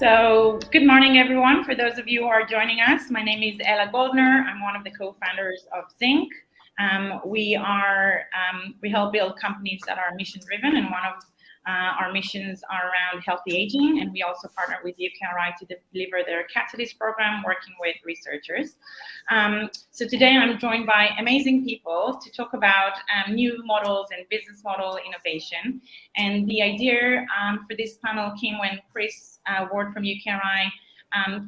So good morning, everyone. For those of you who are joining us, my name is Ella Goldner. I'm one of the co-founders of Zinc. We help build companies that are mission-driven, and one of our missions are around healthy aging, and we also partner with UKRI to deliver their Catalyst program, working with researchers. So today I'm joined by amazing people to talk about new models and business model innovation. And the idea for this panel came when Chris Ward from UKRI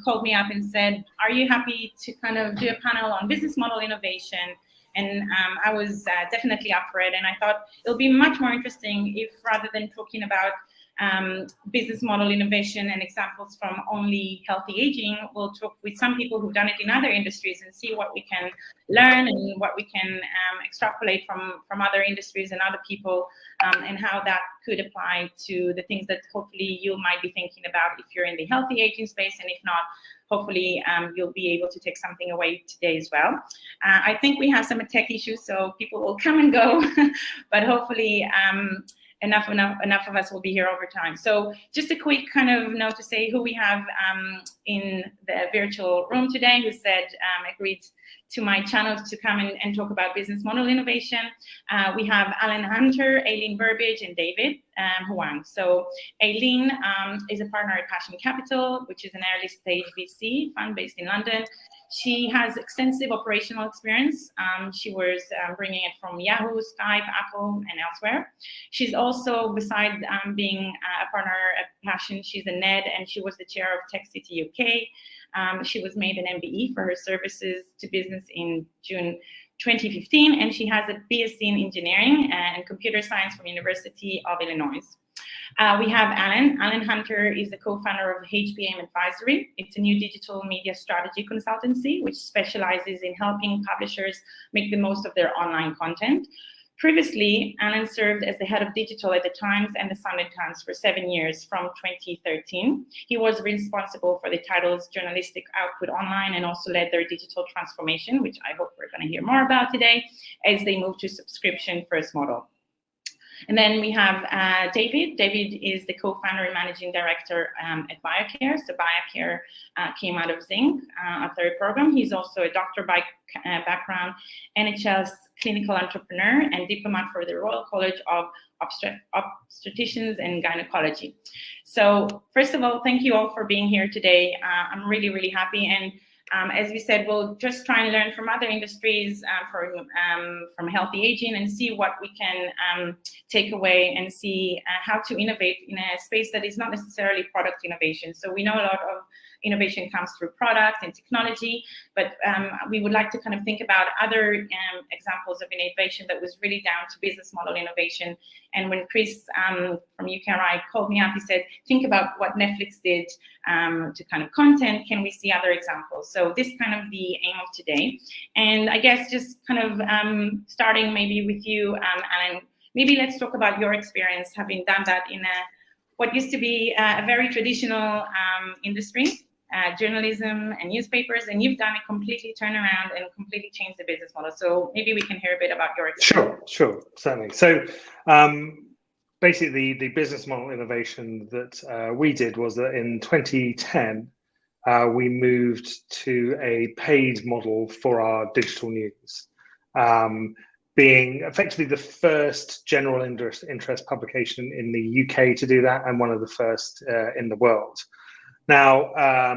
called me up and said, are you happy to kind of do a panel on business model innovation? And I was definitely up for it. And I thought it'll be much more interesting if, rather than talking about business model innovation and examples from only healthy aging, we'll talk with some people who've done it in other industries and see what we can learn and what we can extrapolate from other industries and other people, and how that could apply to the things that hopefully you might be thinking about if you're in the healthy aging space, and if not, hopefully you'll be able to take something away today as well. I think we have some tech issues, so people will come and go, but hopefully enough of us will be here over time. So just a quick kind of note to say who we have in the virtual room today, who said agreed to my channel to come and talk about business model innovation. We have Alan Hunter, Aileen Burbidge, and David Huang. So Aileen is a partner at Passion Capital, which is an early stage VC fund based in London. She has extensive operational experience. She was bringing it from Yahoo, Skype, Apple, and elsewhere. She's also, besides being a partner at Passion, she's a NED, and she was the chair of Tech City UK. She was made an MBE for her services to business in June 2015, and she has a BSc in engineering and computer science from University of Illinois. We have Alan. Alan Hunter is the co-founder of HBM Advisory. It's a new digital media strategy consultancy which specializes in helping publishers make the most of their online content. Previously, Alan served as the head of digital at the Times and the Sunday Times for 7 years from 2013. He was responsible for the title's journalistic output online and also led their digital transformation, which I hope we're going to hear more about today, as they move to subscription first model. And then we have David. David is the co-founder and managing director at BioCare. So BioCare came out of Zinc, a third program. He's also a doctor by background, NHS clinical entrepreneur, and diplomat for the Royal College of Obstetricians and Gynecology. So first of all, thank you all for being here today. I'm really, really happy. And as we said, we'll just try and learn from other industries, from healthy aging, and see what we can take away and see how to innovate in a space that is not necessarily product innovation. So we know a lot of innovation comes through product and technology, but we would like to kind of think about other examples of innovation that was really down to business model innovation. And when Chris from UKRI called me up, he said, think about what Netflix did to kind of content. Can we see other examples? So this is kind of the aim of today. And I guess just kind of starting maybe with you, Alan, maybe let's talk about your experience having done that in what used to be a very traditional industry, journalism and newspapers, and you've done a completely turnaround and completely changed the business model. So maybe we can hear a bit about your experience. Sure, certainly. So basically the business model innovation that we did was that in 2010, we moved to a paid model for our digital news, being effectively the first general interest publication in the UK to do that, and one of the first in the world. Now, I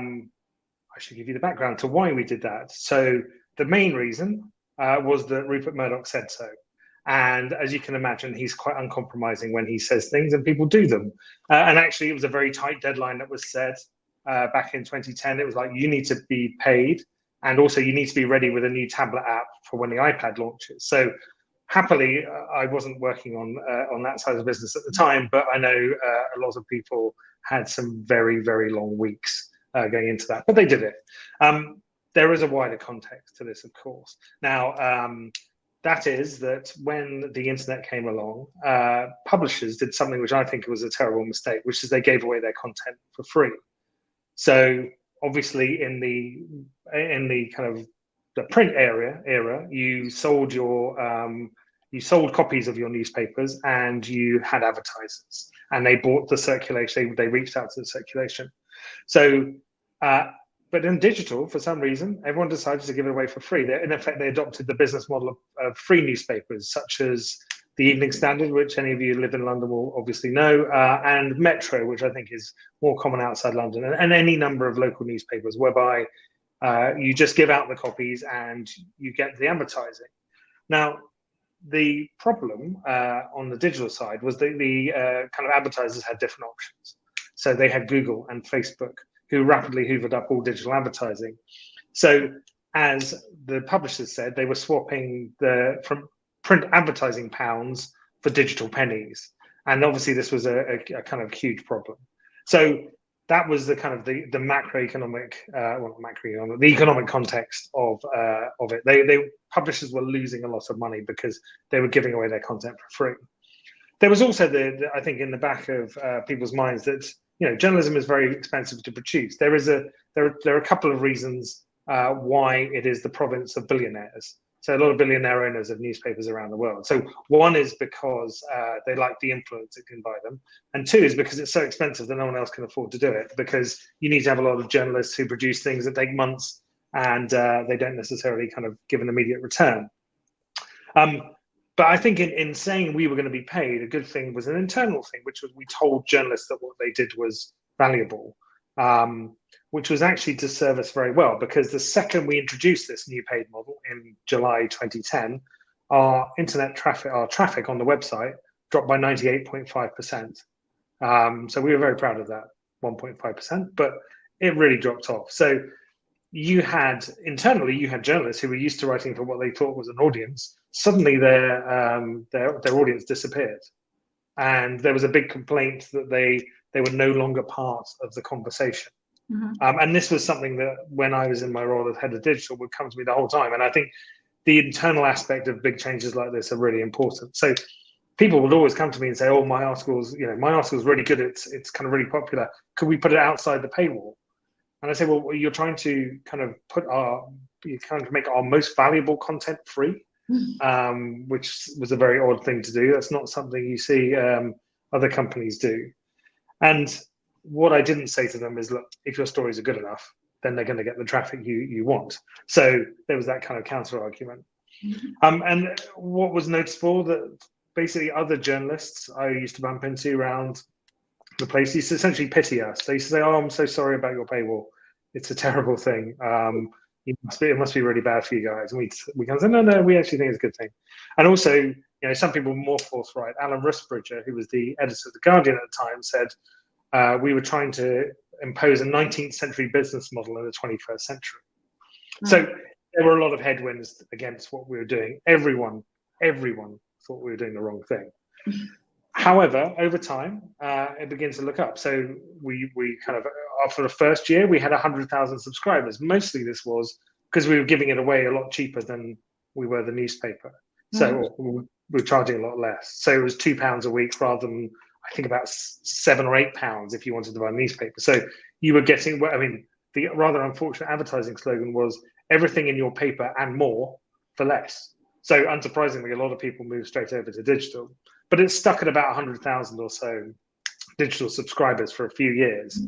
should give you the background to why we did that. So the main reason was that Rupert Murdoch said so. And as you can imagine, he's quite uncompromising when he says things, and people do them. And actually, it was a very tight deadline that was set back in 2010. It was like, you need to be paid, and also you need to be ready with a new tablet app for when the iPad launches. So happily, I wasn't working on that side of the business at the time, but I know a lot of people had some very, very long weeks going into that, but they did it. There is a wider context to this, of course. Now, that is that when the internet came along, publishers did something which I think was a terrible mistake, which is they gave away their content for free. So obviously, in the kind of the print era, you sold copies of your newspapers, and you had advertisers, and they bought the circulation. They reached out to the circulation. So, but in digital, for some reason, everyone decided to give it away for free. In effect, they adopted the business model of free newspapers, such as the Evening Standard, which any of you who live in London will obviously know, and Metro, which I think is more common outside London, and any number of local newspapers, whereby you just give out the copies and you get the advertising. Now, the problem on the digital side was that the kind of advertisers had different options. So they had Google and Facebook, who rapidly hoovered up all digital advertising. So as the publishers said, they were swapping from print advertising pounds for digital pennies. And obviously this was a kind of huge problem. So that was the kind of the macroeconomic, the economic context of it. They publishers were losing a lot of money because they were giving away their content for free. There was also I think in the back of people's minds that journalism is very expensive to produce. There are a couple of reasons why it is the province of billionaires. So a lot of billionaire owners of newspapers around the world. So one is because they like the influence it can buy them. And two is because it's so expensive that no one else can afford to do it, because you need to have a lot of journalists who produce things that take months and they don't necessarily kind of give an immediate return. But I think in saying we were going to be paid, a good thing was an internal thing, which was we told journalists that what they did was valuable, which was actually to serve us very well, because the second we introduced this new paid model in July 2010, our internet traffic, our traffic on the website dropped by 98.5%. So we were very proud of that 1.5%, but it really dropped off. So internally you had journalists who were used to writing for what they thought was an audience. Suddenly their audience disappeared, and there was a big complaint that they were no longer part of the conversation. Mm-hmm. And this was something that when I was in my role as head of digital would come to me the whole time. And I think the internal aspect of big changes like this are really important. So people would always come to me and say, "Oh, my article's really good. It's kind of really popular. Could we put it outside the paywall?" And I say, "Well, you're trying to kind of make our most valuable content free." Which was a very odd thing to do. That's not something you see other companies do. And what I didn't say to them is, look, if your stories are good enough, then they're going to get the traffic you want. So there was that kind of counter argument. Mm-hmm. And what was noticeable, that basically other journalists I used to bump into around the place used to essentially pity us. They used to say, "Oh, I'm so sorry about your paywall. It's a terrible thing. It must be really bad for you guys." And we kind of say, no, we actually think it's a good thing. And also, some people were more forthright. Alan Rusbridger, who was the editor of The Guardian at the time, said we were trying to impose a 19th century business model in the 21st century. Mm. So there were a lot of headwinds against what we were doing. Everyone thought we were doing the wrong thing. However, over time, it begins to look up. So we kind of, after the first year, we had 100,000 subscribers. Mostly this was because we were giving it away a lot cheaper than we were the newspaper. So we were charging a lot less. So it was £2 a week rather than, I think, about £7 or £8 if you wanted to buy a newspaper. So you were getting, the rather unfortunate advertising slogan was everything in your paper and more for less. So unsurprisingly, a lot of people moved straight over to digital. But it's stuck at about 100,000 or so digital subscribers for a few years.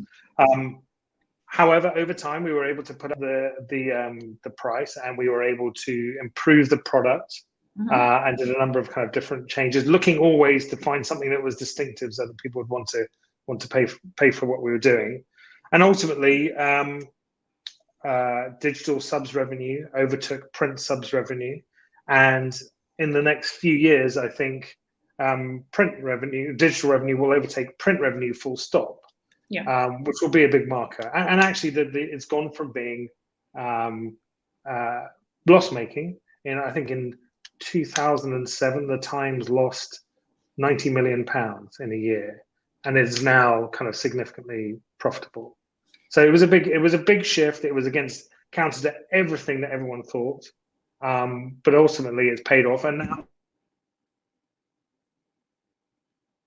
However, over time, we were able to put up the price, and we were able to improve the product, and did a number of kind of different changes, looking always to find something that was distinctive so that people would want to pay for what we were doing. And ultimately, digital subs revenue overtook print subs revenue, and in the next few years, I think. Digital revenue will overtake print revenue full stop, which will be a big marker. And actually, it's gone from being loss making. I think in 2007, the Times lost £90 million in a year, and is now kind of significantly profitable. So it was a big shift. It was counter to everything that everyone thought, but ultimately it's paid off. And now.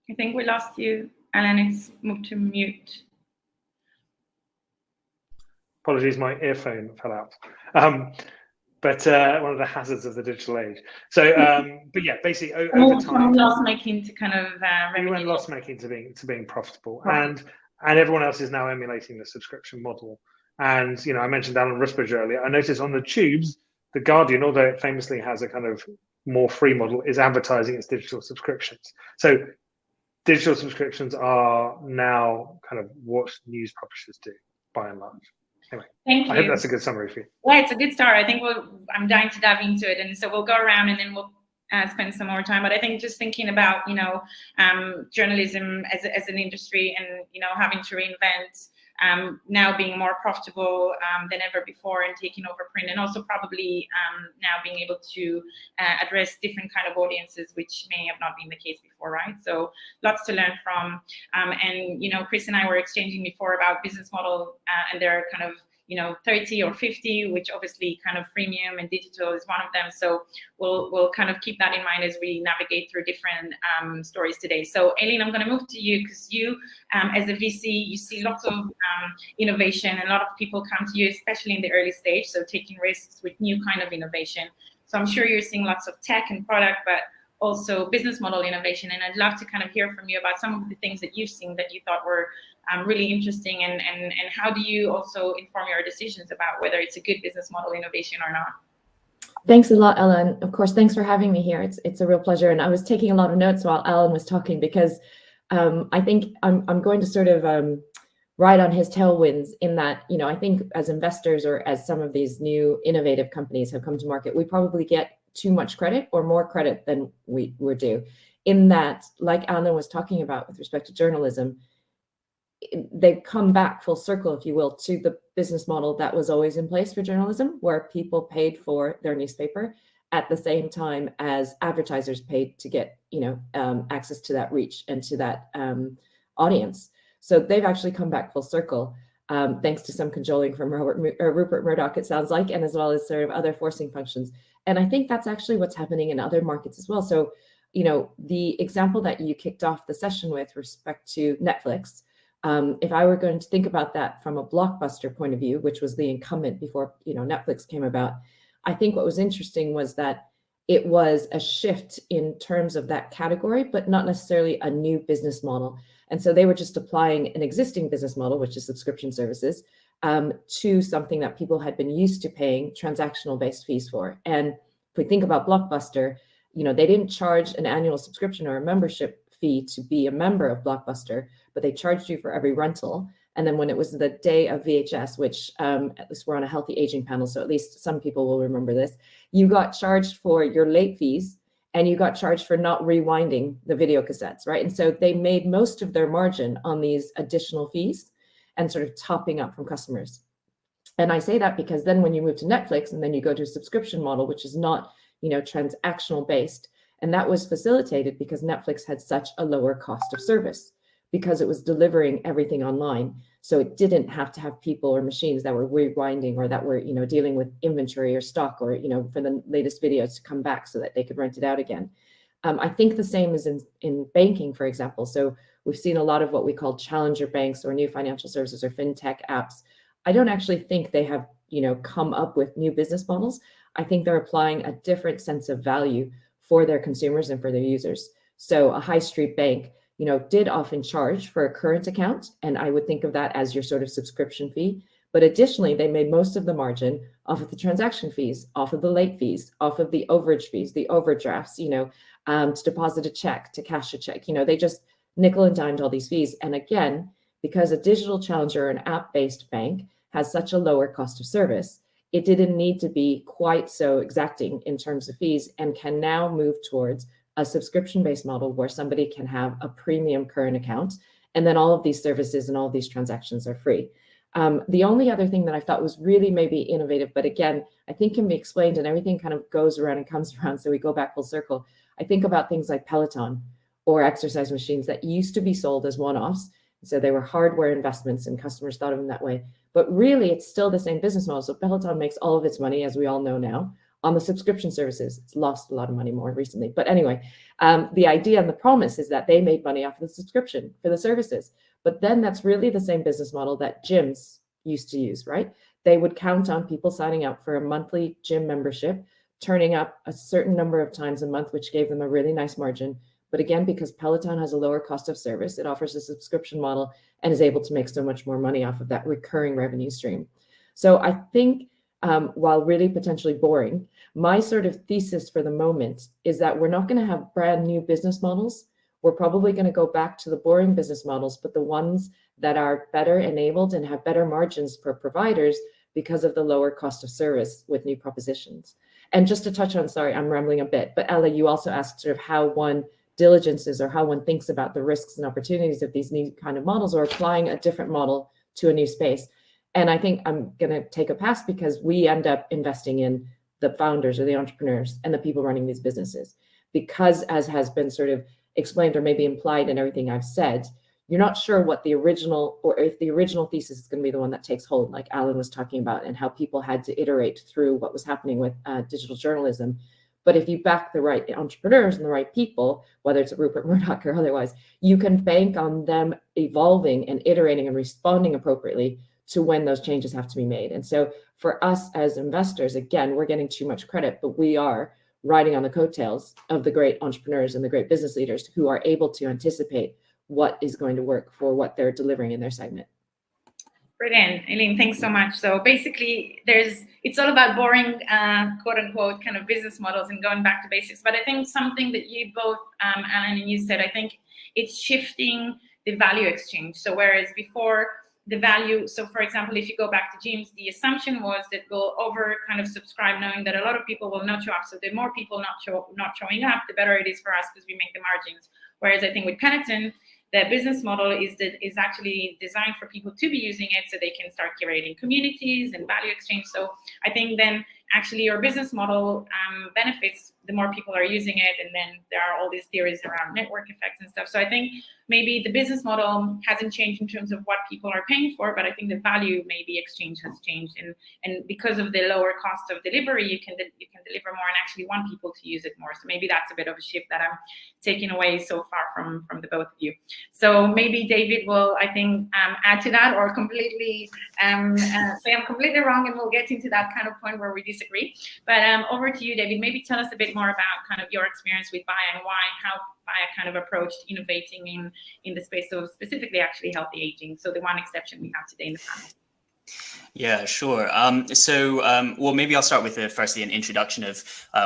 I think we lost you, Alan. It's moved to mute. Apologies, my earphone fell out. But one of the hazards of the digital age. So, but yeah, basically over time, loss making to kind of we went loss making to being profitable, right. And and everyone else is now emulating the subscription model. And I mentioned Alan Rusbridge earlier. I noticed on the tubes, The Guardian, although it famously has a kind of more free model, is advertising its digital subscriptions. So digital subscriptions are now kind of what news publishers do, by and large. Anyway, thank you. I hope that's a good summary for you. Yeah, it's a good start. I think I'm dying to dive into it, and so we'll go around and then we'll spend some more time. But I think just thinking about journalism as an industry, and having to reinvent, now being more profitable than ever before, and taking over print, and also probably now being able to address different kind of audiences which may have not been the case before, right? So lots to learn from. And Chris and I were exchanging before about business model, and there are kind of 30 or 50, which obviously kind of freemium and digital is one of them. So we'll kind of keep that in mind as we navigate through different stories today. So Aileen, I'm going to move to you, because you, as a VC, you see lots of innovation, and a lot of people come to you, especially in the early stage, so taking risks with new kind of innovation. So I'm sure you're seeing lots of tech and product, but also business model innovation. And I'd love to kind of hear from you about some of the things that you've seen that you thought were really interesting, and how do you also inform your decisions about whether it's a good business model innovation or not? Thanks a lot, Ellen. Of course, thanks for having me here. It's a real pleasure. And I was taking a lot of notes while Alan was talking, because I think I'm going to sort of ride on his tailwinds, in that, I think as investors, or as some of these new innovative companies have come to market, we probably get too much credit, or more credit than we're due. In that, like Alan was talking about with respect to journalism, they've come back full circle, if you will, to the business model that was always in place for journalism, where people paid for their newspaper at the same time as advertisers paid to get access to that reach and to that audience. So they've actually come back full circle, thanks to some cajoling from Rupert Murdoch, it sounds like, and as well as sort of other forcing functions. And I think that's actually what's happening in other markets as well. So the example that you kicked off the session with respect to Netflix, if I were going to think about that from a Blockbuster point of view, which was the incumbent before Netflix came about, I think what was interesting was that it was a shift in terms of that category, but not necessarily a new business model. And so they were just applying an existing business model, which is subscription services, to something that people had been used to paying transactional-based fees for. And if we think about Blockbuster, they didn't charge an annual subscription or a membership fee to be a member of Blockbuster, but they charged you for every rental. And then when it was the day of VHS, which at least we're on a healthy aging panel, so at least some people will remember this, you got charged for your late fees, and you got charged for not rewinding the video cassettes, right? And so they made most of their margin on these additional fees and sort of topping up from customers. And I say that because then when you move to Netflix, and then you go to a subscription model, which is not transactional based, and that was facilitated because Netflix had such a lower cost of service, because it was delivering everything online. So it didn't have to have people or machines that were rewinding, or that were, dealing with inventory or stock, or, for the latest videos to come back so that they could rent it out again. I think the same is in banking, for example. So we've seen a lot of what we call challenger banks, or new financial services, or fintech apps. I don't actually think they have, come up with new business models. I think they're applying a different sense of value for their consumers and for their users. So a high street bank, did often charge for a current account, and I would think of that as your sort of subscription fee. But additionally, they made most of the margin off of the transaction fees, off of the late fees, off of the overage fees, the overdrafts, to deposit a check, to cash a check. They just nickel and dimed all these fees. And again, because a digital challenger or an app-based bank has such a lower cost of service, it didn't need to be quite so exacting in terms of fees, and can now move towards a subscription-based model where somebody can have a premium current account, and then all of these services and all of these transactions are free. The only other thing that I thought was really maybe innovative, but again, I think can be explained, and everything kind of goes around and comes around, so we go back full circle. I think about things like Peloton or exercise machines that used to be sold as one-offs. So they were hardware investments, and customers thought of them that way. But really, it's still the same business model. So Peloton makes all of its money, as we all know now, on the subscription services. It's lost a lot of money more recently. But anyway, the idea and the promise is that they made money off of the subscription for the services. But then that's really the same business model that gyms used to use, right? They would count on people signing up for a monthly gym membership, turning up a certain number of times a month, which gave them a really nice margin. But again, because Peloton has a lower cost of service, it offers a subscription model and is able to make so much more money off of that recurring revenue stream. So I think while really potentially boring, my sort of thesis for the moment is that we're not going to have brand new business models. We're probably going to go back to the boring business models, but the ones that are better enabled and have better margins for providers because of the lower cost of service with new propositions. And just to touch on, sorry, I'm rambling a bit, but Ella, you also asked sort of how one diligences or how one thinks about the risks and opportunities of these new kind of models or applying a different model to a new space. And I think I'm going to take a pass because we end up investing in the founders or the entrepreneurs and the people running these businesses. Because as has been sort of explained or maybe implied in everything I've said, you're not sure what the original, or if the original thesis is going to be the one that takes hold, like Alan was talking about, and how people had to iterate through what was happening with digital journalism. But if you back the right entrepreneurs and the right people, whether it's Rupert Murdoch or otherwise, you can bank on them evolving and iterating and responding appropriately to when those changes have to be made. And so for us as investors, again, we're getting too much credit, but we are riding on the coattails of the great entrepreneurs and the great business leaders who are able to anticipate what is going to work for what they're delivering in their segment. Brilliant, Eileen, thanks so much. So basically, it's all about boring, quote unquote, kind of business models and going back to basics. But I think something that you both, Alan and you said, I think it's shifting the value exchange. So whereas before the value, so for example, if you go back to gyms, the assumption was that we'll over kind of subscribe, knowing that a lot of people will not show up. So the more people not showing up, the better it is for us because we make the margins. Whereas I think with Peloton, the business model is actually designed for people to be using it so they can start curating communities and value exchange. So I think then actually your business model benefits the more people are using it, and then there are all these theories around network effects and stuff. So I think maybe the business model hasn't changed in terms of what people are paying for, but I think the value maybe exchange has changed, and because of the lower cost of delivery, you can deliver more and actually want people to use it more. So maybe that's a bit of a shift that I'm taking away so far from the both of you. So maybe David will, I think, add to that, or completely say I'm completely wrong, and we'll get into that kind of point where we disagree. But over to you, David. Maybe tell us a bit more about kind of your experience with Baya and how Baya kind of approached innovating in the space of specifically actually healthy aging. So the one exception we have today in the panel. Yeah, sure. Well, maybe I'll start with firstly an introduction of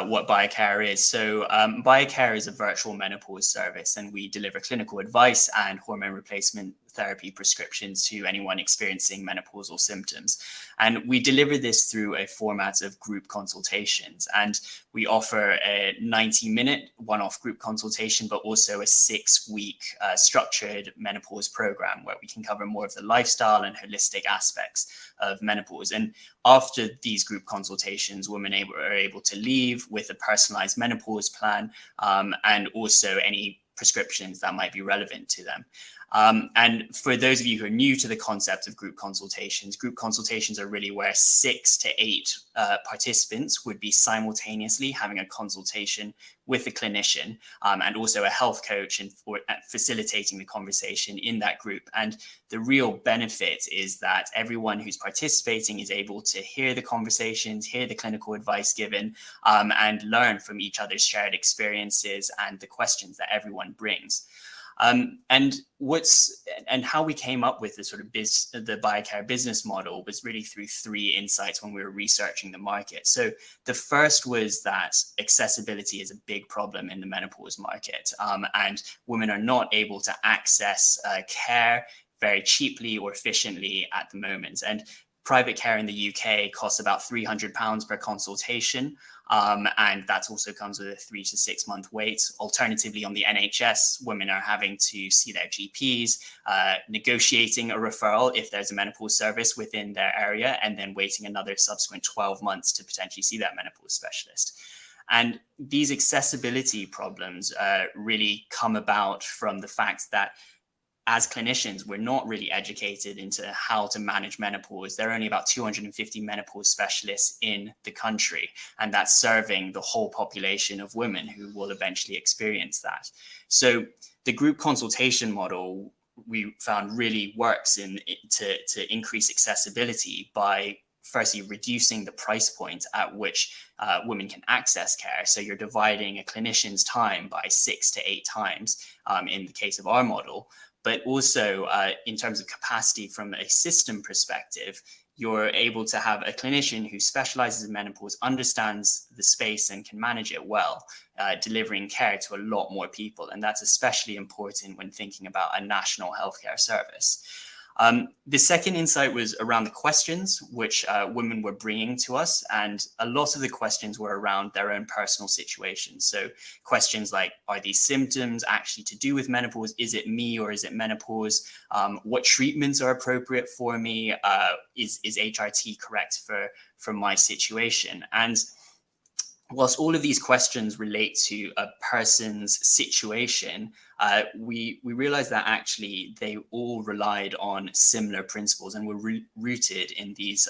what BayaCare is. So BayaCare is a virtual menopause service, and we deliver clinical advice and hormone replacement therapy prescriptions to anyone experiencing menopausal symptoms. And we deliver this through a format of group consultations. And we offer a 90-minute one-off group consultation, but also a 6-week structured menopause program where we can cover more of the lifestyle and holistic aspects of menopause. And after these group consultations, women are able to leave with a personalized menopause plan and also any prescriptions that might be relevant to them. And for those of you who are new to the concept of group consultations are really where 6 to 8 participants would be simultaneously having a consultation with a clinician and also a health coach and facilitating the conversation in that group. And the real benefit is that everyone who's participating is able to hear the conversations, hear the clinical advice given, and learn from each other's shared experiences and the questions that everyone brings. And how we came up with the sort of the BayaCare business model was really through 3 insights when we were researching the market. So the first was that accessibility is a big problem in the menopause market, and women are not able to access care very cheaply or efficiently at the moment. And private care in the UK costs about £300 per consultation. And that also comes with a 3 to 6 month wait. Alternatively, on the NHS, women are having to see their GPs, negotiating a referral if there's a menopause service within their area, and then waiting another subsequent 12 months to potentially see that menopause specialist. And these accessibility problems really come about from the fact that as clinicians, we're not really educated into how to manage menopause. There are only about 250 menopause specialists in the country, and that's serving the whole population of women who will eventually experience that. So the group consultation model we found really works to increase accessibility by firstly reducing the price point at which women can access care. So you're dividing a clinician's time by 6 to 8 times in the case of our model. But also in terms of capacity from a system perspective, you're able to have a clinician who specializes in menopause, understands the space and can manage it well, delivering care to a lot more people. And that's especially important when thinking about a national healthcare service. The second insight was around the questions which women were bringing to us. And a lot of the questions were around their own personal situations. So questions like, are these symptoms actually to do with menopause? Is it me or is it menopause? What treatments are appropriate for me? Is HRT correct for my situation? And whilst all of these questions relate to a person's situation, we realized that actually they all relied on similar principles and were rooted in these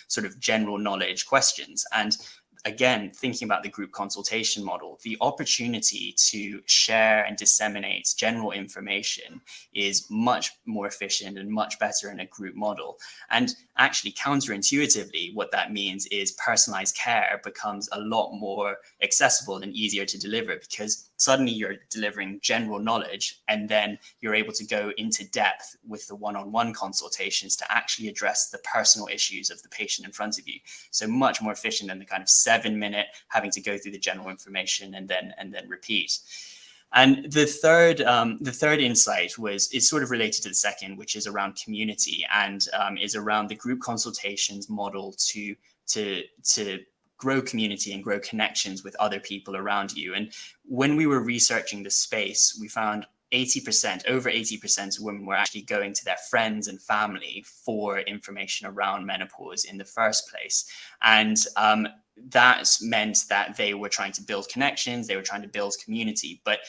sort of general knowledge questions. And again, thinking about the group consultation model, the opportunity to share and disseminate general information is much more efficient and much better in a group model. And actually, counterintuitively, what that means is personalized care becomes a lot more accessible and easier to deliver, because suddenly you're delivering general knowledge and then you're able to go into depth with the one-on-one consultations to actually address the personal issues of the patient in front of you. So much more efficient than the kind of 7-minute having to go through the general information and then repeat. And the third insight is sort of related to the second, which is around community and is around the group consultations model to grow community and grow connections with other people around you. And when we were researching the space, we found over 80% of women were actually going to their friends and family for information around menopause in the first place. And that meant that they were trying to build connections, they were trying to build community. But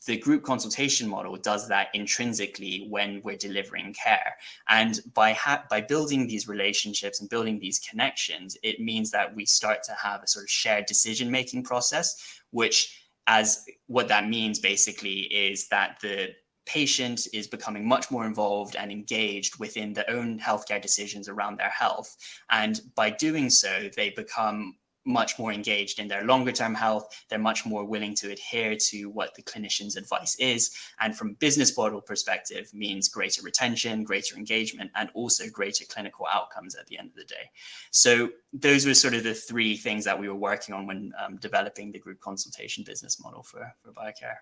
the group consultation model does that intrinsically when we're delivering care. And by building these relationships and building these connections, it means that we start to have a sort of shared decision-making process, which, as what that means basically is that the patient is becoming much more involved and engaged within their own healthcare decisions around their health. And by doing so, they become much more engaged in their longer term health. They're much more willing to adhere to what the clinician's advice is. And from a business model perspective, means greater retention, greater engagement, and also greater clinical outcomes at the end of the day. So those were sort of the three things that we were working on when developing the group consultation business model for Biocare.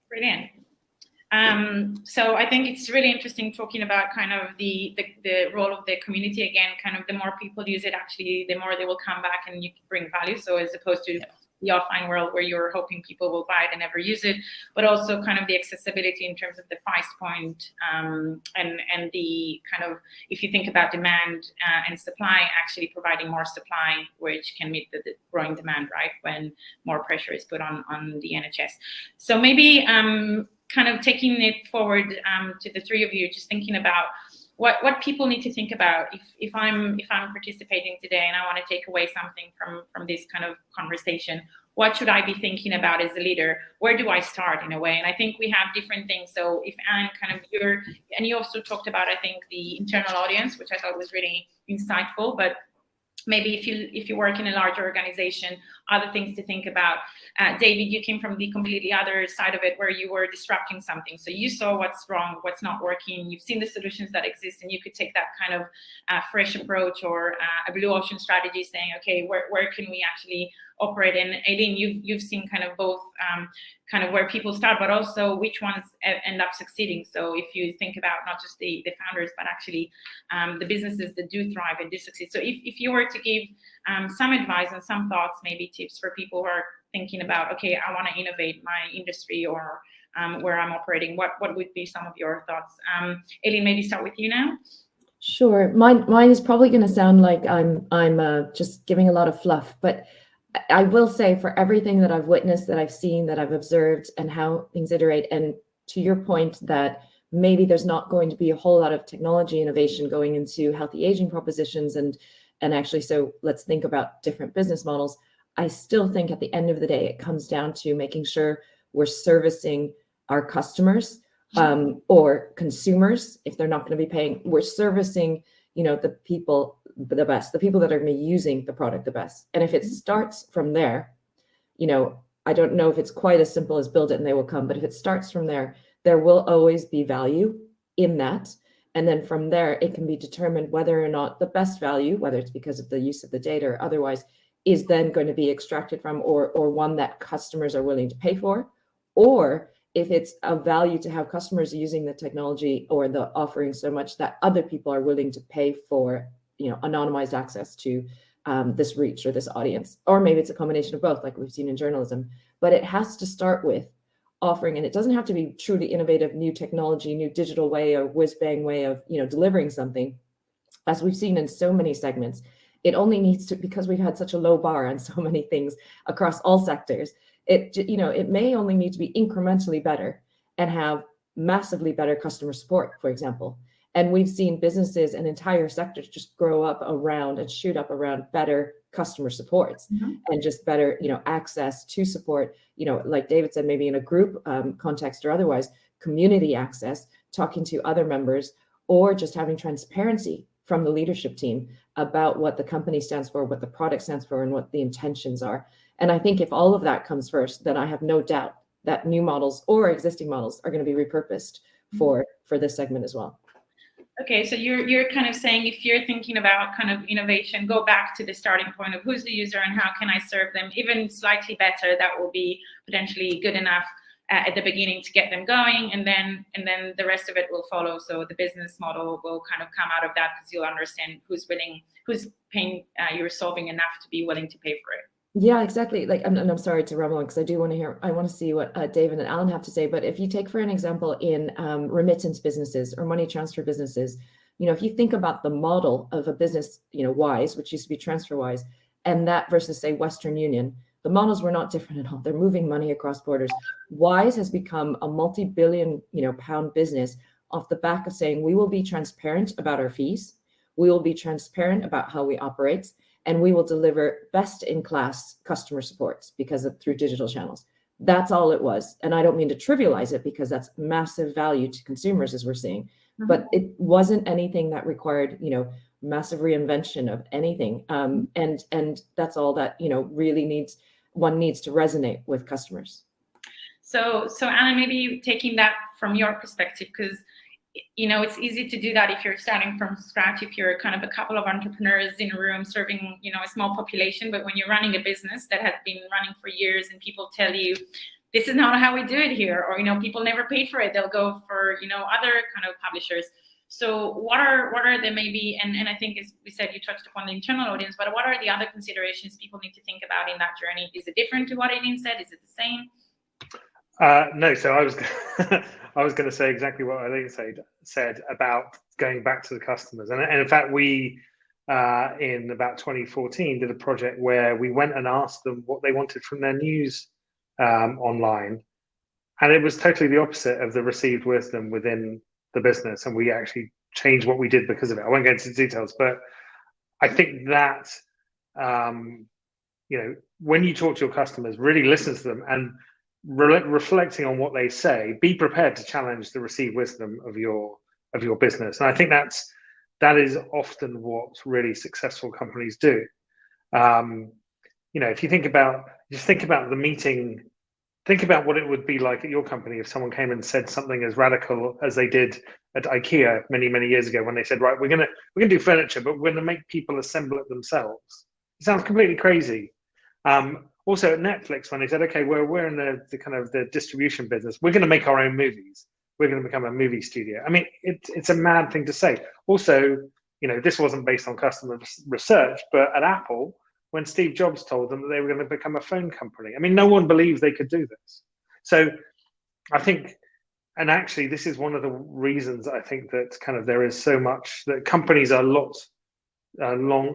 Brilliant. So I think it's really interesting talking about kind of the role of the community. Again, kind of the more people use it, actually, the more they will come back and you bring value. So as opposed to the offline world where you're hoping people will buy it and never use it, but also kind of the accessibility in terms of the price point and the kind of, if you think about demand and supply, actually providing more supply, which can meet the growing demand, right, when more pressure is put on the NHS. So maybe kind of taking it forward to the three of you, just thinking about what people need to think about if I'm participating today and I want to take away something from this kind of conversation. What should I be thinking about as a leader? Where do I start in a way? And I think we have different things. So if Anne, kind of and you also talked about, I think, the internal audience, which I thought was really insightful, but maybe if you work in a larger organization, other things to think about. David, you came from the completely other side of it where you were disrupting something. So you saw what's wrong, what's not working. You've seen the solutions that exist, and you could take that kind of fresh approach or a blue ocean strategy, saying, okay, where can we actually operate in? Aileen, you've seen kind of both kind of where people start, but also which ones end up succeeding. So if you think about not just the founders, but actually the businesses that do thrive and do succeed. So if you were to give some advice and some thoughts, maybe tips for people who are thinking about, okay, I want to innovate my industry or where I'm operating, what would be some of your thoughts? Aileen, maybe start with you now. Sure. Mine is probably going to sound like I'm just giving a lot of fluff, but I will say, for everything that I've witnessed, that I've seen, that I've observed, and how things iterate, and to your point that maybe there's not going to be a whole lot of technology innovation going into healthy aging propositions, and actually, so let's think about different business models. I still think at the end of the day, it comes down to making sure we're servicing our customers or consumers. If they're not going to be paying, we're servicing, the people the best, the people that are going to be using the product the best. And if it starts from there, I don't know if it's quite as simple as build it and they will come, but if it starts from there, there will always be value in that. And then from there, it can be determined whether or not the best value, whether it's because of the use of the data or otherwise, is then going to be extracted from or one that customers are willing to pay for, or if it's of value to have customers using the technology or the offering so much that other people are willing to pay for, anonymized access to this reach or this audience, or maybe it's a combination of both, like we've seen in journalism. But it has to start with offering, and it doesn't have to be truly innovative, new technology, new digital way or whiz bang way of delivering something, as we've seen in so many segments. It only needs to, because we've had such a low bar on so many things across all sectors, it may only need to be incrementally better and have massively better customer support, for example. And we've seen businesses and entire sectors just grow up around and shoot up around better customer supports and just better, access to support, like David said, maybe in a group context or otherwise, community access, talking to other members, or just having transparency from the leadership team about what the company stands for, what the product stands for, and what the intentions are. And I think if all of that comes first, then I have no doubt that new models or existing models are going to be repurposed for this segment as well. Okay, so you're kind of saying, if you're thinking about kind of innovation, go back to the starting point of who's the user and how can I serve them even slightly better. That will be potentially good enough at the beginning to get them going, and then the rest of it will follow. So the business model will kind of come out of that, because you'll understand who's paying. You're solving enough to be willing to pay for it. Yeah, exactly. And I'm sorry to ramble on, because I want to see what David and Alan have to say. But if you take, for an example, in remittance businesses or money transfer businesses, if you think about the model of a business, Wise, which used to be TransferWise, and that versus, say, Western Union, the models were not different at all. They're moving money across borders. Wise has become a multi-billion, pound business off the back of saying, we will be transparent about our fees. We will be transparent about how we operate. And we will deliver best-in-class customer supports through digital channels. That's all it was. And I don't mean to trivialize it, because that's massive value to consumers, as we're seeing. But it wasn't anything that required, massive reinvention of anything. And that's all that, really needs to resonate with customers. So Alan, maybe taking that from your perspective, because it's easy to do that if you're starting from scratch, if you're kind of a couple of entrepreneurs in a room serving, a small population. But when you're running a business that has been running for years and people tell you, this is not how we do it here, or, people never paid for it, they'll go for, other kind of publishers. So what are the maybe, and I think, as we said, you touched upon the internal audience, but what are the other considerations people need to think about in that journey? Is it different to what Aileen said? Is it the same? No, so I was going to say exactly what Aileen said about going back to the customers, and in fact, we in about 2014 did a project where we went and asked them what they wanted from their news online, and it was totally the opposite of the received wisdom within the business, and we actually changed what we did because of it. I won't go into details, but I think that when you talk to your customers, really listen to them and reflecting on what they say, be prepared to challenge the received wisdom of your business. And I think that is often what really successful companies do. If you think about the meeting, think about what it would be like at your company if someone came and said something as radical as they did at IKEA many, many years ago, when they said, right, we're gonna do furniture, but we're gonna make people assemble it themselves. It sounds completely crazy. Also at Netflix, when they said, okay, we're in the kind of the distribution business, we're going to make our own movies. We're going to become a movie studio. I mean, it's a mad thing to say. Also, this wasn't based on customer research, but at Apple, when Steve Jobs told them that they were going to become a phone company, I mean, no one believed they could do this. So I think, and actually, this is one of the reasons I think that kind of there is so much that companies are a lot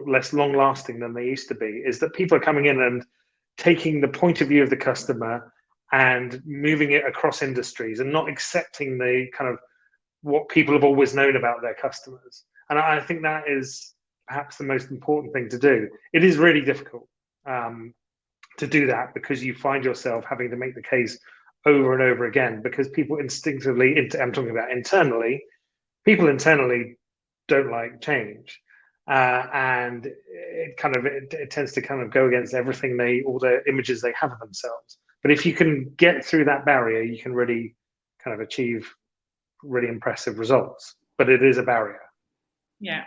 less long lasting than they used to be, is that people are coming in and taking the point of view of the customer and moving it across industries and not accepting the kind of what people have always known about their customers. And I think that is perhaps the most important thing to do. It is really difficult to do that, because you find yourself having to make the case over and over again, because people instinctively, I'm talking about internally, people internally don't like change. and it tends to kind of go against everything all the images they have of themselves. But if you can get through that barrier, you can really kind of achieve really impressive results. But it is a barrier. Yeah,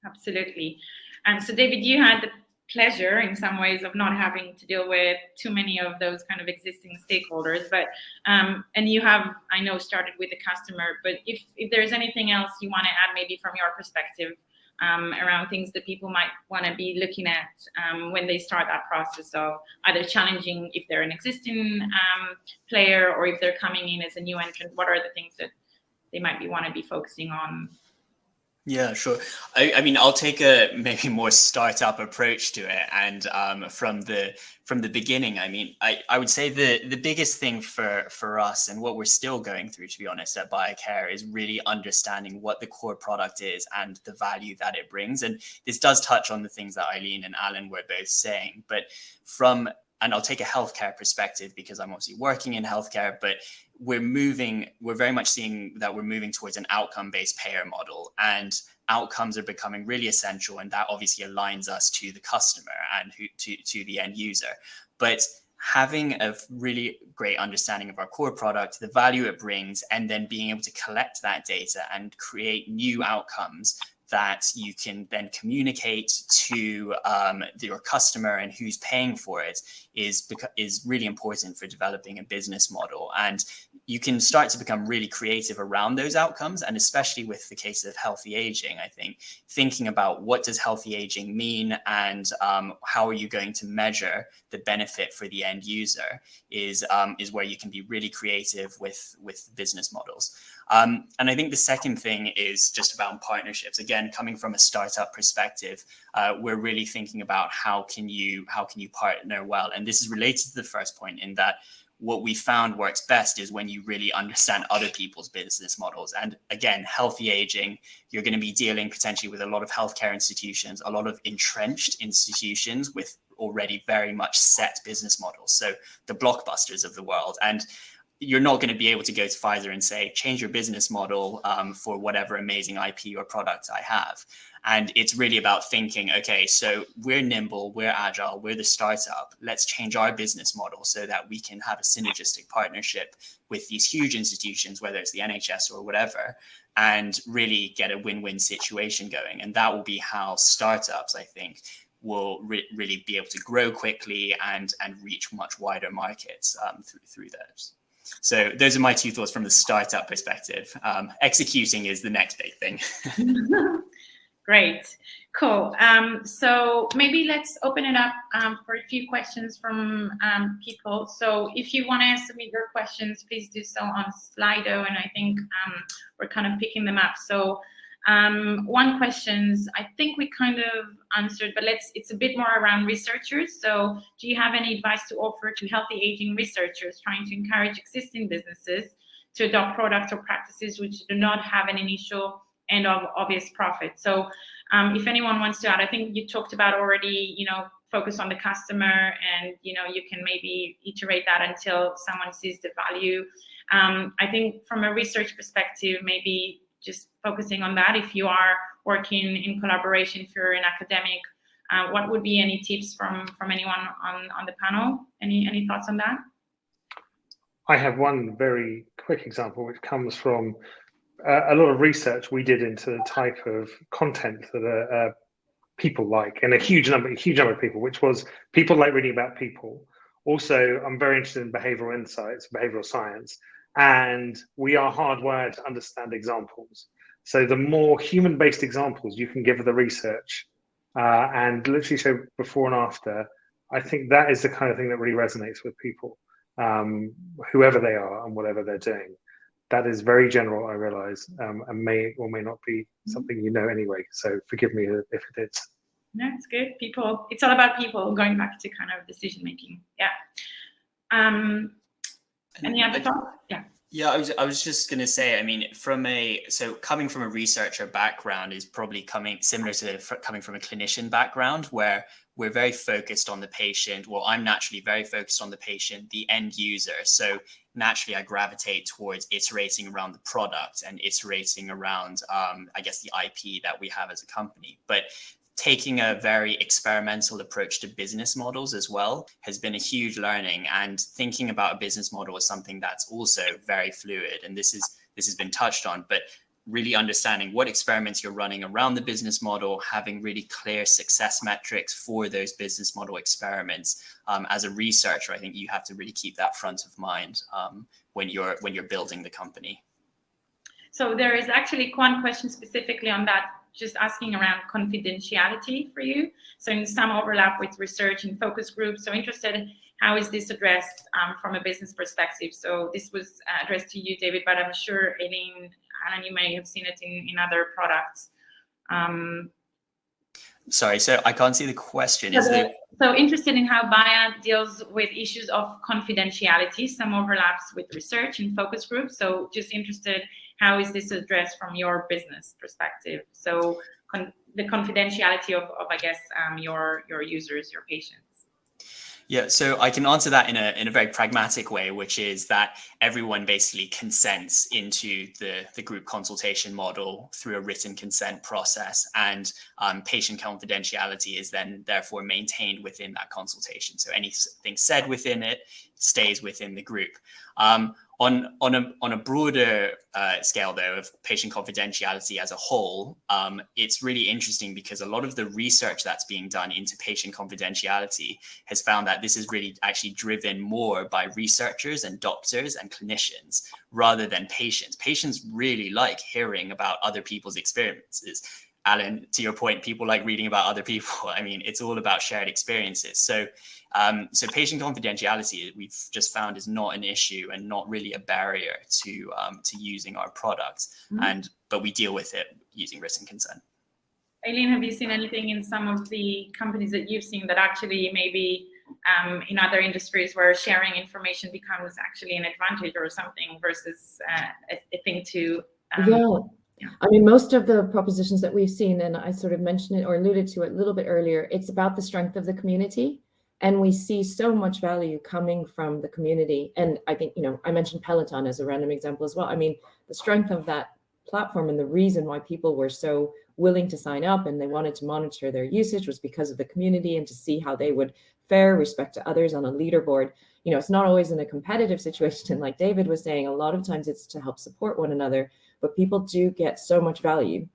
absolutely. And so, David, you had the pleasure in some ways of not having to deal with too many of those kind of existing stakeholders, but and you have, I know, started with the customer, but if there's anything else you want to add, maybe from your perspective, around things that people might want to be looking at when they start that process of either challenging if they're an existing player or if they're coming in as a new entrant, what are the things that they might want to be focusing on? Yeah, sure. I mean, I'll take a maybe more startup approach to it, and from the beginning, I mean, I would say the biggest thing for us and what we're still going through, to be honest, at Biocare is really understanding what the core product is and the value that it brings. And this does touch on the things that Eileen and Alan were both saying, but and I'll take a healthcare perspective because I'm obviously working in healthcare, but we're very much seeing that we're moving towards an outcome-based payer model, and outcomes are becoming really essential. And that obviously aligns us to the customer and to the end user. But having a really great understanding of our core product, the value it brings, and then being able to collect that data and create new outcomes that you can then communicate to your customer and who's paying for it is really important for developing a business model. And you can start to become really creative around those outcomes. And especially with the case of healthy aging, I think thinking about what does healthy aging mean and how are you going to measure the benefit for the end user is where you can be really creative with business models. And I think the second thing is just about partnerships. Again, coming from a startup perspective, we're really thinking about how can you partner well. And this is related to the first point in that what we found works best is when you really understand other people's business models. And again, healthy aging, you're going to be dealing potentially with a lot of healthcare institutions, a lot of entrenched institutions with already very much set business models. So the Blockbusters of the world. And you're not going to be able to go to Pfizer and say, change your business model for whatever amazing IP or product I have. And it's really about thinking, okay, so we're nimble, we're agile, we're the startup. Let's change our business model so that we can have a synergistic partnership with these huge institutions, whether it's the NHS or whatever, and really get a win-win situation going. And that will be how startups, I think, will really be able to grow quickly and reach much wider markets through those. So those are my two thoughts from the startup perspective. Executing is the next big thing. Great, cool. So maybe let's open it up for a few questions from people. So if you want to submit your questions, please do so on Slido, and I think we're kind of picking them up. So one questions I think we kind of answered, but it's a bit more around researchers. So do you have any advice to offer to healthy aging researchers trying to encourage existing businesses to adopt products or practices which do not have an initial and obvious profit? So if anyone wants to add, I think you talked about already, focus on the customer, and you can maybe iterate that until someone sees the value. I think from a research perspective, maybe just focusing on that. If you are working in collaboration, if you're an academic, what would be any tips from anyone on the panel? Any thoughts on that? I have one very quick example, which comes from a lot of research we did into the type of content that people like, and a huge number of people, which was people like reading about people. Also, I'm very interested in behavioral insights, behavioral science, and we are hardwired to understand examples. So the more human-based examples you can give of the research and literally show before and after, I think that is the kind of thing that really resonates with people, whoever they are and whatever they're doing. That is very general, I realize, and may or may not be something anyway. So forgive me if it is. No, it's good. People, it's all about people, going back to kind of decision making. Yeah. Any other thoughts? Yeah. Yeah, I was just going to say, I mean, coming from a researcher background is probably coming from a clinician background, where we're very focused on the patient. Well, I'm naturally very focused on the patient, the end user. So naturally, I gravitate towards iterating around the product and iterating around, I guess, the IP that we have as a company. But taking a very experimental approach to business models as well has been a huge learning, and thinking about a business model is something that's also very fluid. And this has been touched on, but really understanding what experiments you're running around the business model, having really clear success metrics for those business model experiments. As a researcher, I think you have to really keep that front of mind when you're building the company. So there is actually one question specifically on that, just asking around confidentiality for you. So in some overlap with research and focus groups. So interested, how is this addressed from a business perspective? So this was addressed to you, David, but I'm sure Alan, you may have seen it in other products. Sorry, so I can't see the question. So interested in how BIA deals with issues of confidentiality, some overlaps with research and focus groups. So just interested, how is this addressed from your business perspective? So the confidentiality of I guess, your users, your patients. Yeah, so I can answer that in a very pragmatic way, which is that everyone basically consents into the group consultation model through a written consent process, and patient confidentiality is then therefore maintained within that consultation. So anything said within it stays within the group. On a broader scale, though, of patient confidentiality as a whole, it's really interesting because a lot of the research that's being done into patient confidentiality has found that this is really actually driven more by researchers and doctors and clinicians rather than patients. Patients really like hearing about other people's experiences. Alan, to your point, people like reading about other people. I mean, it's all about shared experiences. So patient confidentiality, we've just found, is not an issue and not really a barrier to using our products. Mm-hmm. But we deal with it using written consent. Aileen, have you seen anything in some of the companies that you've seen that actually maybe in other industries where sharing information becomes actually an advantage or something versus a thing to... Yeah. I mean, most of the propositions that we've seen, and I sort of mentioned it or alluded to it a little bit earlier, it's about the strength of the community. And we see so much value coming from the community. And I think, I mentioned Peloton as a random example as well. I mean, the strength of that platform and the reason why people were so willing to sign up and they wanted to monitor their usage was because of the community and to see how they would fare respect to others on a leaderboard. It's not always in a competitive situation. Like David was saying, a lot of times it's to help support one another, but people do get so much value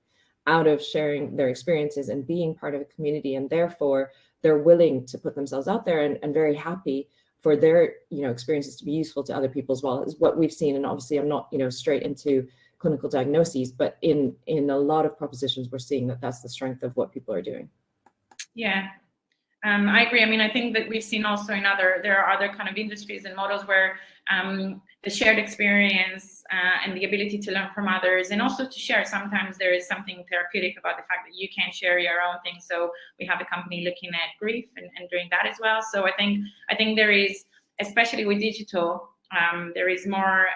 out of sharing their experiences and being part of a community. And therefore, they're willing to put themselves out there and very happy for their, experiences to be useful to other people as well, is what we've seen. And obviously I'm not, straight into clinical diagnoses, but in a lot of propositions, we're seeing that that's the strength of what people are doing. Yeah, I agree. I mean, I think that we've seen also there are other kind of industries and models where the shared experience and the ability to learn from others and also to share. Sometimes there is something therapeutic about the fact that you can share your own thing. So we have a company looking at grief and doing that as well. So I think there is, especially with digital, there is more,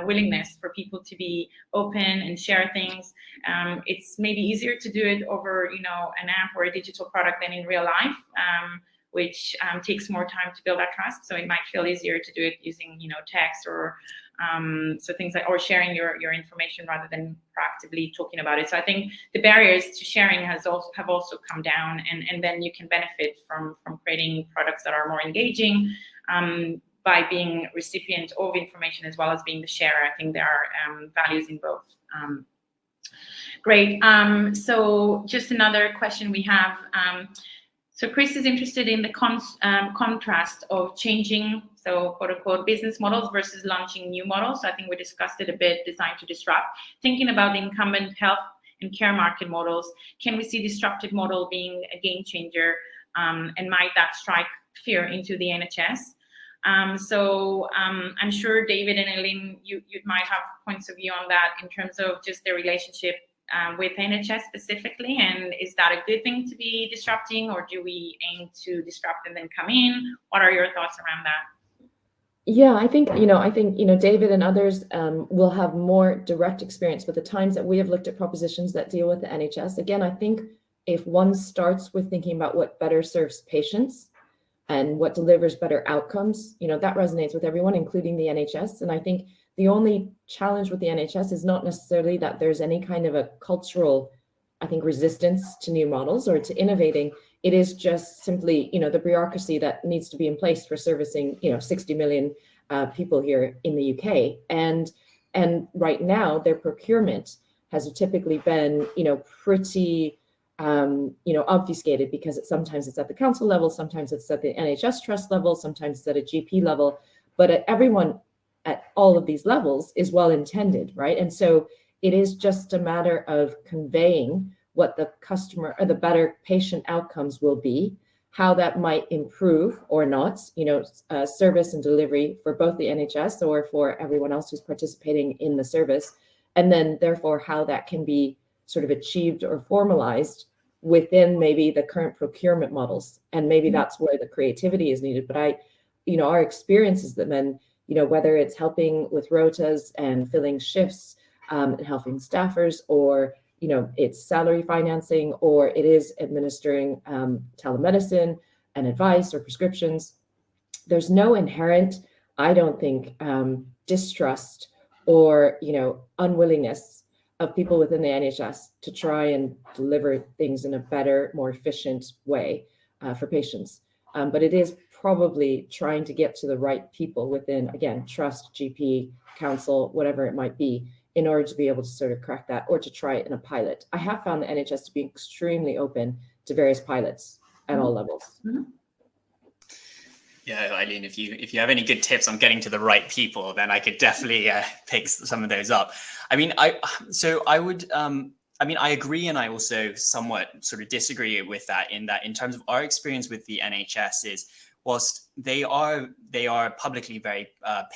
willingness for people to be open and share things. It's maybe easier to do it over, an app or a digital product than in real life. Which takes more time to build that trust. So it might feel easier to do it using, text or so things like, or sharing your information rather than proactively talking about it. So I think the barriers to sharing have also come down, and then you can benefit from creating products that are more engaging by being recipient of information as well as being the sharer. I think there are values in both. Great. So just another question we have. So Chris is interested in the contrast of changing, so quote unquote, business models versus launching new models. So I think we discussed it a bit, designed to disrupt. Thinking about the incumbent health and care market models, can we see disruptive model being a game changer, and might that strike fear into the NHS? I'm sure David and Aileen, you might have points of view on that in terms of just the relationship with NHS specifically, and is that a good thing to be disrupting, or do we aim to disrupt and then come in? What are your thoughts around that? Yeah, I think David and others will have more direct experience, but the times that we have looked at propositions that deal with the NHS, again, I think if one starts with thinking about what better serves patients and what delivers better outcomes, that resonates with everyone, including the NHS. And I think the only challenge with the NHS is not necessarily that there's any kind of a cultural I think, resistance to new models or to innovating. It is just simply, the bureaucracy that needs to be in place for servicing, 60 million people here in the UK. And right now, their procurement has typically been, pretty, obfuscated, because sometimes it's at the council level, sometimes it's at the NHS trust level, sometimes it's at a GP level, but everyone at all of these levels is well intended, right? And so it is just a matter of conveying what the customer or the better patient outcomes will be, how that might improve or not, service and delivery for both the NHS or for everyone else who's participating in the service. And then therefore how that can be sort of achieved or formalized within maybe the current procurement models. And maybe that's where the creativity is needed. But our experience is that then, whether it's helping with rotas and filling shifts, and helping staffers, or it's salary financing, or it is administering telemedicine and advice or prescriptions, there's no inherent, I don't think, distrust or unwillingness of people within the NHS to try and deliver things in a better, more efficient way for patients. But it is probably trying to get to the right people within, again, trust, GP, council, whatever it might be, in order to be able to sort of crack that, or to try it in a pilot. I have found the NHS to be extremely open to various pilots at all levels. Mm-hmm. Yeah, Eileen, if you have any good tips on getting to the right people, then I could definitely pick some of those up. I mean, I agree, and I also somewhat sort of disagree with that, in terms of our experience with the NHS is, whilst they are publicly very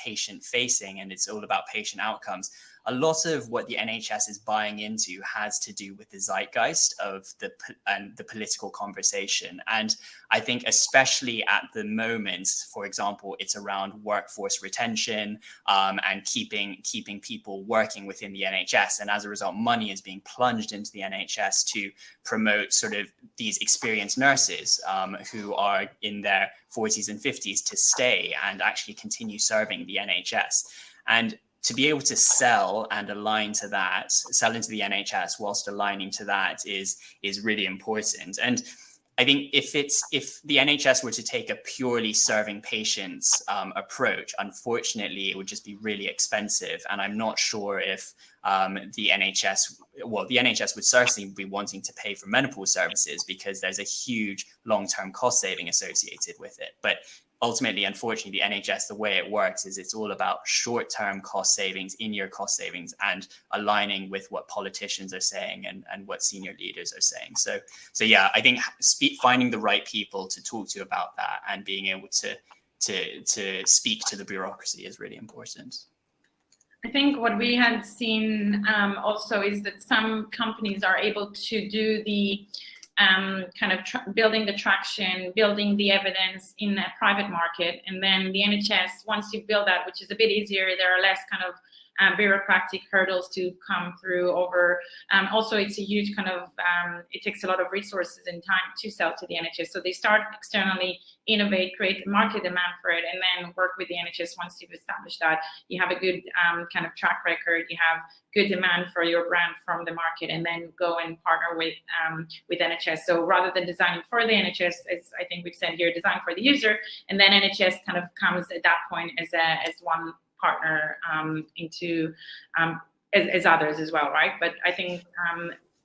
patient facing, and it's all about patient outcomes, a lot of what the NHS is buying into has to do with the zeitgeist of the political conversation. And I think especially at the moment, for example, it's around workforce retention and keeping people working within the NHS. And as a result, money is being plunged into the NHS to promote sort of these experienced nurses who are in their 40s and 50s to stay and actually continue serving the NHS. And to be able to sell into the NHS whilst aligning to that is really important. And I think if the NHS were to take a purely serving patients approach, unfortunately, it would just be really expensive. And I'm not sure if the NHS would certainly be wanting to pay for menopause services, because there's a huge long-term cost saving associated with it. But ultimately, unfortunately, the NHS, the way it works is it's all about short-term cost savings, in-year cost savings, and aligning with what politicians are saying and what senior leaders are saying. So yeah, I think finding the right people to talk to about that and being able to speak to the bureaucracy is really important. I think what we had seen also is that some companies are able to do the kind of building the traction, building the evidence in a private market. And then the NHS, once you build that, which is a bit easier, there are less kind of bureaucratic hurdles to come through over. Also, it's a huge kind of, it takes a lot of resources and time to sell to the NHS. So they start externally, innovate, create market demand for it, and then work with the NHS. Once you've established that, you have a good kind of track record, you have good demand for your brand from the market, and then go and partner with NHS. So rather than designing for the NHS, as I think we've said here, design for the user, and then NHS kind of comes at that point as one partner into as others as well, right? But I think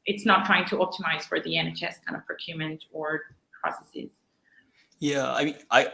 it's not trying to optimize for the NHS kind of procurement or processes. Yeah, I mean, I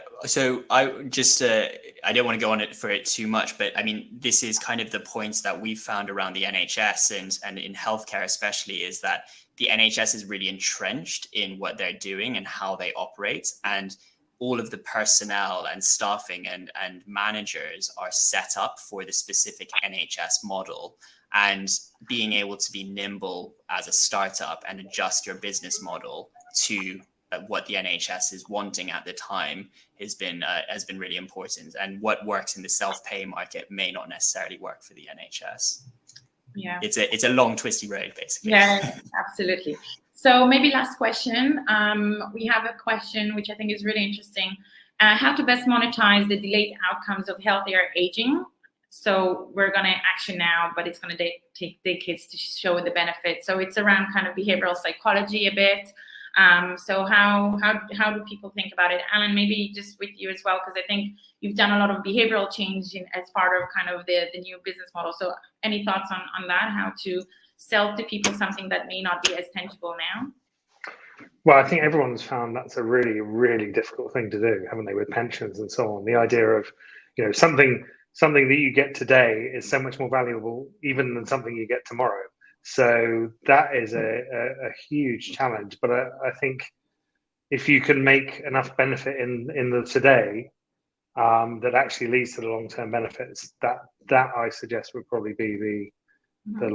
don't want to go on it for it too much, but I mean, this is kind of the points that we've found around the NHS and in healthcare especially, is that the NHS is really entrenched in what they're doing and how they operate, and all of the personnel and staffing and managers are set up for the specific NHS model. And being able to be nimble as a startup and adjust your business model to what the NHS is wanting at the time has been really important. And what works in the self-pay market may not necessarily work for the NHS. Yeah, it's a long, twisty road, basically. Yeah, absolutely. So maybe last question. We have a question which I think is really interesting. How to best monetize the delayed outcomes of healthier aging? So we're going to action now, but it's going to take decades to show the benefit. So it's around kind of behavioral psychology a bit. So how do people think about it? Alan, maybe just with you as well, because I think you've done a lot of behavioral change as part of kind of the new business model. So any thoughts on that, how to sell to people something that may not be as tangible now? Well, I think everyone's found that's a really, really difficult thing to do, haven't they, with pensions and so on. The idea of, something that you get today is so much more valuable even than something you get tomorrow. So that is a huge challenge. But I think if you can make enough benefit in the today that actually leads to the long-term benefits, that I suggest would probably be the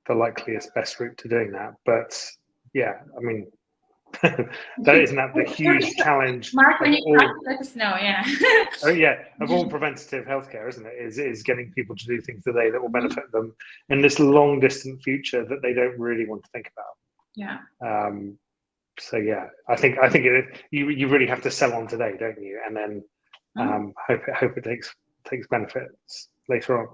likeliest best route to doing that. But yeah, I mean, isn't that the huge challenge? Mark, when you let us know, yeah. Oh yeah, of all preventative healthcare, isn't it? Is getting people to do things today that will benefit them in this long distant future that they don't really want to think about. Yeah. So yeah, I think you really have to sell on today, don't you? And then hope it takes benefits later on.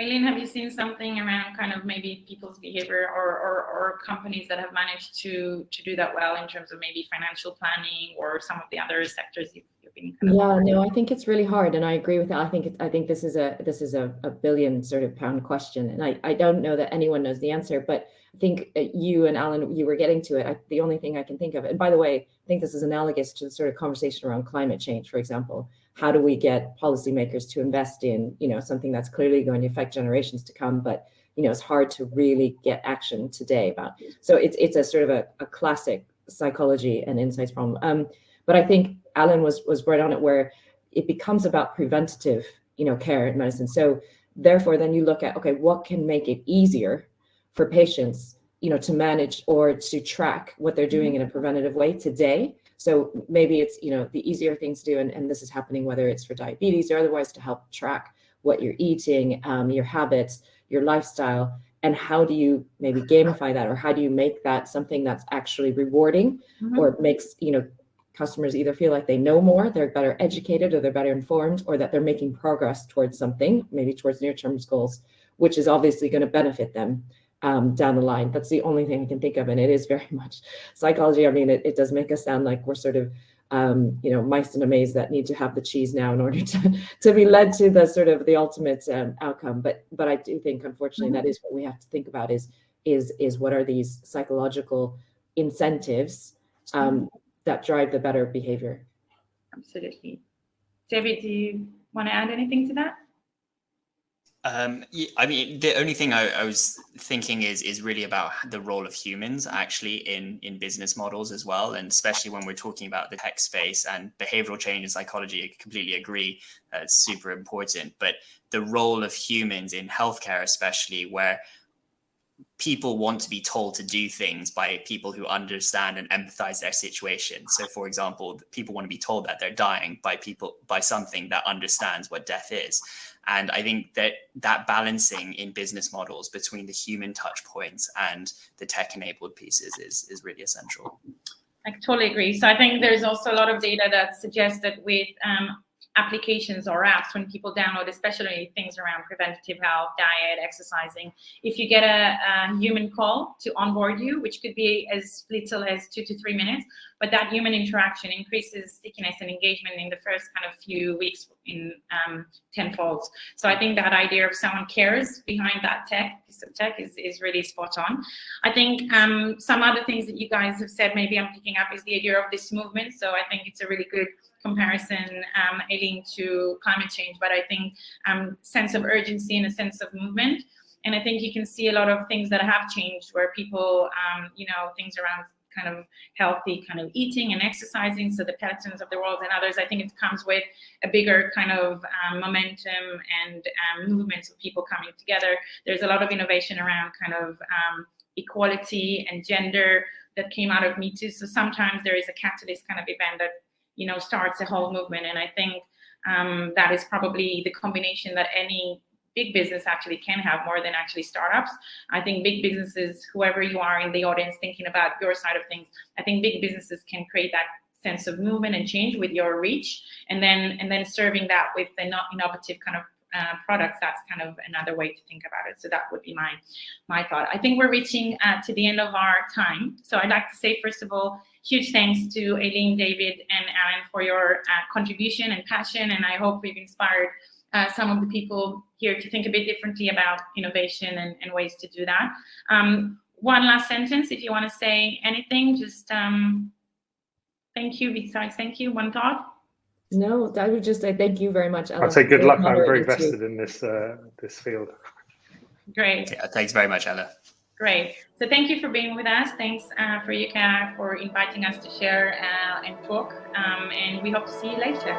Aileen, have you seen something around kind of maybe people's behavior or companies that have managed to do that well in terms of maybe financial planning or some of the other sectors you've been kind of no, I think it's really hard, and I agree with that. I think this is a billion sort of pound question, and I don't know that anyone knows the answer, but I think you and Alan, you were getting to it. The only thing I can think of, and by the way, I think this is analogous to the sort of conversation around climate change, for example. How do we get policymakers to invest in, something that's clearly going to affect generations to come, but, it's hard to really get action today about. So it's a sort of a classic psychology and insights problem. But I think Alan was right on it, where it becomes about preventative, care and medicine. So therefore, then you look at, okay, what can make it easier for patients, to manage or to track what they're doing in a preventative way today. So maybe it's, the easier things to do, and this is happening whether it's for diabetes or otherwise, to help track what you're eating, your habits, your lifestyle, and how do you maybe gamify that, or how do you make that something that's actually rewarding, or makes, customers either feel like they know more, they're better educated, or they're better informed, or that they're making progress towards something, maybe towards near-term goals, which is obviously going to benefit them down the line. That's the only thing I can think of, and it is very much psychology. I mean, it does make us sound like we're sort of, mice in a maze that need to have the cheese now in order to be led to the sort of the ultimate outcome. But I do think, unfortunately, that is what we have to think about: is what are these psychological incentives that drive the better behavior? Absolutely. David, do you want to add anything to that? Yeah, I mean, the only thing I was thinking is really about the role of humans actually in business models as well, and especially when we're talking about the tech space and behavioral change and psychology. I completely agree, it's super important. But the role of humans in healthcare, especially, where people want to be told to do things by people who understand and empathize their situation. So, for example, people want to be told that they're dying by something that understands what death is. And I think that balancing in business models between the human touch points and the tech-enabled pieces is really essential. I totally agree. So I think there's also a lot of data that suggests that with applications or apps, when people download, especially things around preventative health, diet, exercising, if you get a human call to onboard you, which could be as little as 2 to 3 minutes, but that human interaction increases stickiness and engagement in the first kind of few weeks in tenfold. So I think that idea of someone cares behind that piece of tech is really spot on. I think some other things that you guys have said, maybe I'm picking up, is the idea of this movement. So I think it's a really good comparison, Aileen, to climate change, but I think sense of urgency and a sense of movement. And I think you can see a lot of things that have changed, where people, things around kind of healthy kind of eating and exercising, so the Pelotons of the world and others, I think it comes with a bigger kind of momentum and movements of people coming together. There's a lot of innovation around kind of equality and gender that came out of Me Too. So sometimes there is a catalyst kind of event that starts a whole movement. And I think that is probably the combination that any big business actually can have, more than actually startups. I think big businesses, whoever you are in the audience thinking about your side of things, I think big businesses can create that sense of movement and change with your reach, and then serving that with the innovative kind of products, that's kind of another way to think about it. So that would be my thought. I think we're reaching to the end of our time. So I'd like to say, first of all, huge thanks to Aileen, David, and Alan for your contribution and passion. And I hope we've inspired some of the people here to think a bit differently about innovation and ways to do that. One last sentence, if you want to say anything, just thank you. Besides thank you, one thought? No, I would just say thank you very much, Ella. I'd say good luck. I'm very moderating too. vested in this field. Great. Yeah, thanks very much, Ella. Great. So thank you for being with us. Thanks for Yuka for inviting us to share and talk. And we hope to see you later.